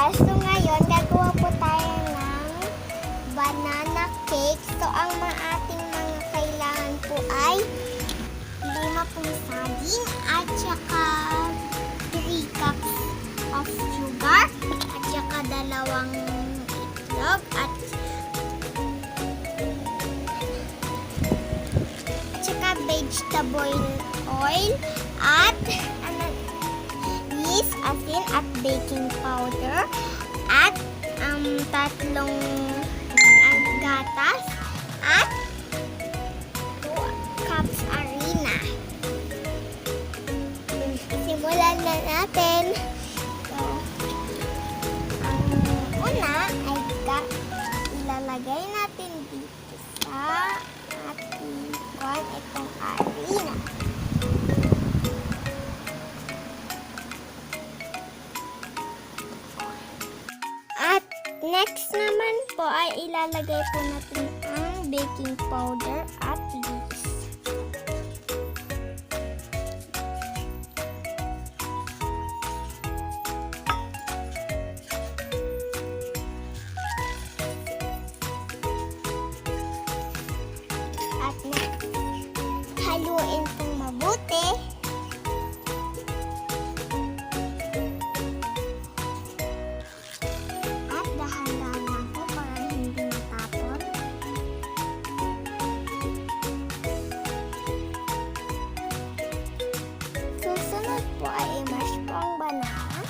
So ngayon, gagawa po tayo ng banana cake. So ang ating mga kailangan po ay 5 pong saging at saka 3 cups of sugar at saka 2 itlog at saka vegetable oil at yeast, asin at baking powder at 3 gatas at 2 cups harina. Simulan na natin. So, ang una ay ilalagay natin dito sa ating itong harina. Next naman po ay ilalagay po natin ang baking powder at yeast. At next, haluin pong mabuti. Susunod po ay i-mash po ang banana.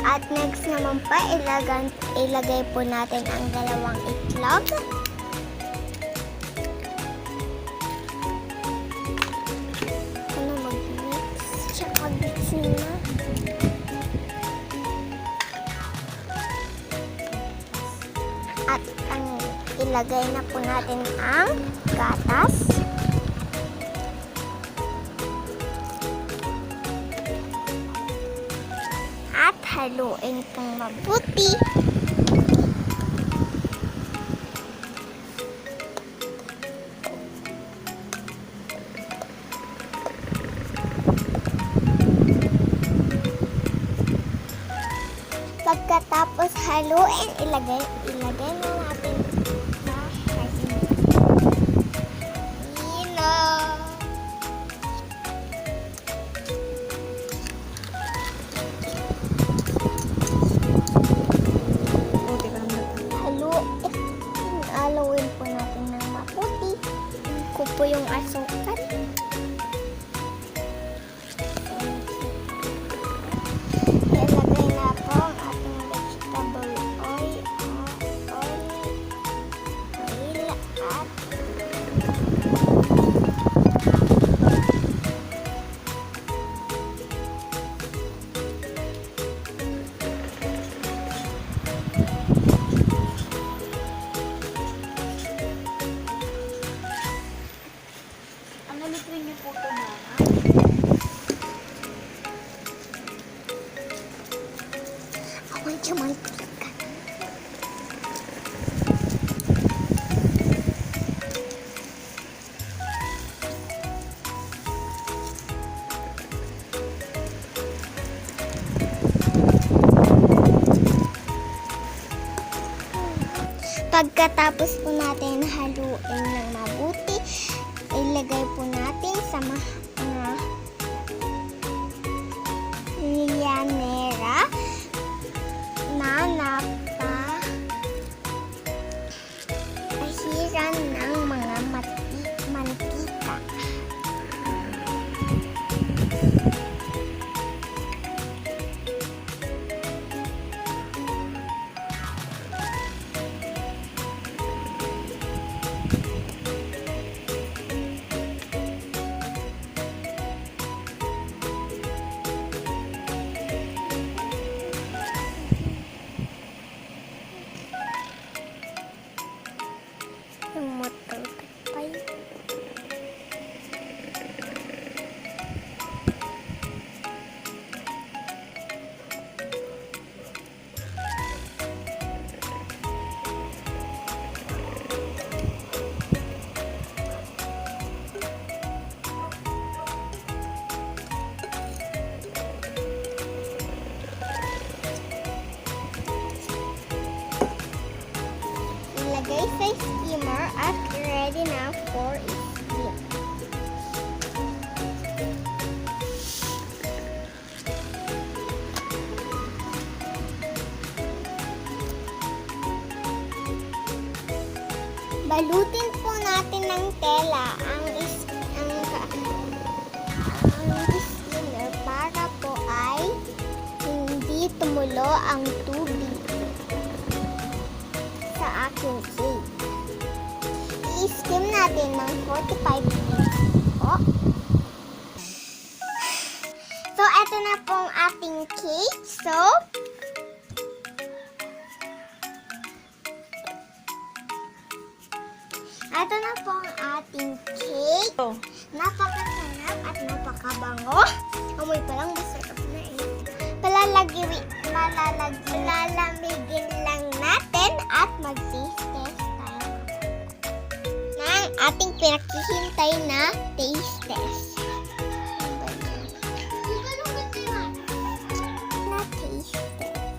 At next naman pa, ilagay po natin ang 2 itlog. Mag-mix. Tsaka mag-mix na. At ilagay na po natin ang gatas. At haluin pong mabuti. Pagkatapos haluin, ilagay na natin sa harina. Haluin po natin ng mabuti. Ko po yung asukal. Ilagay na po ang ating vegetable oil at Nalitrin niyo po ito, Mama. ako'y mantika. Pagkatapos po natin haluin ng mabuti, Balutin po natin ng tela ang steamer para po ay hindi tumulo ang tubig sa aking cake. I-steam natin ng 45 minutes po. So, eto na pong ating cake. So, eto na po ang ating cake. Napakasarap at napakabango. Amoy pa lang, masarap na eh. Lalamigin lang natin at mag-taste test tayo ng ating pinaghihintay na taste test. Na taste test.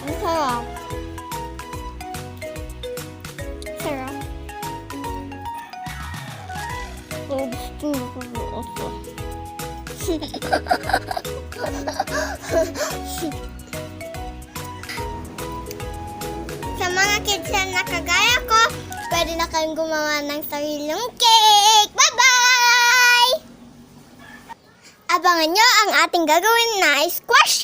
Ang sarap. Sarap. Sa mga kids na kagaya ko, pwede na kayong gumawa ng sariling cake. Bye-bye! Abangan nyo ang ating gagawin na squash